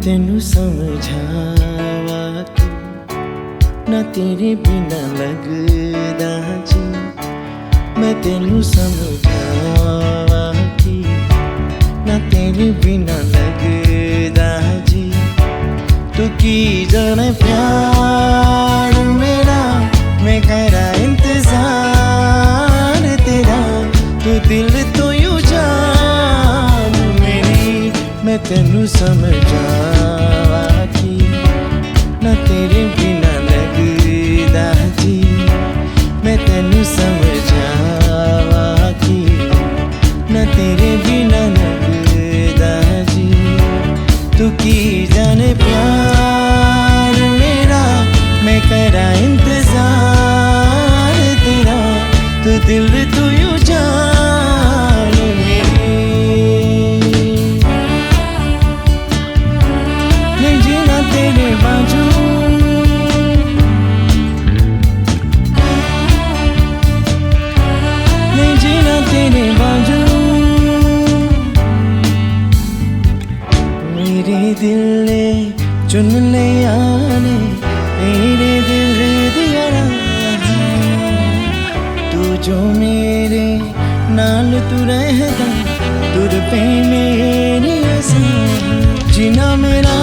तेनू समझावा कि ना तेरे बिना लगदा जी। मैं तेनू समझावा कि ना तेरे बिना लगदा जी। तू की जाने प्यार मेरा, मैं करा इंतजार तेरा। तू दिल तो यूं जान मेरी, मैं तेनू समझावा कि ना तेरे बिना लगदा जी। मैं तेनू समझावा कि ना तेरे बिना लगदा जी। तू की जाने प्यार मेरा, मैं करा इंतजार तेरा। तू दिल तो यूं जान मेरी। नहीं जीना तेरे बाजू, नहीं जीना तेरे बाजू। मेरे दिल ने चुन लिया ने तेरे दिल दिया राह। तू जो मेरे नाल तू रहदा, तुर पे मेरी आसां। जीना मेरा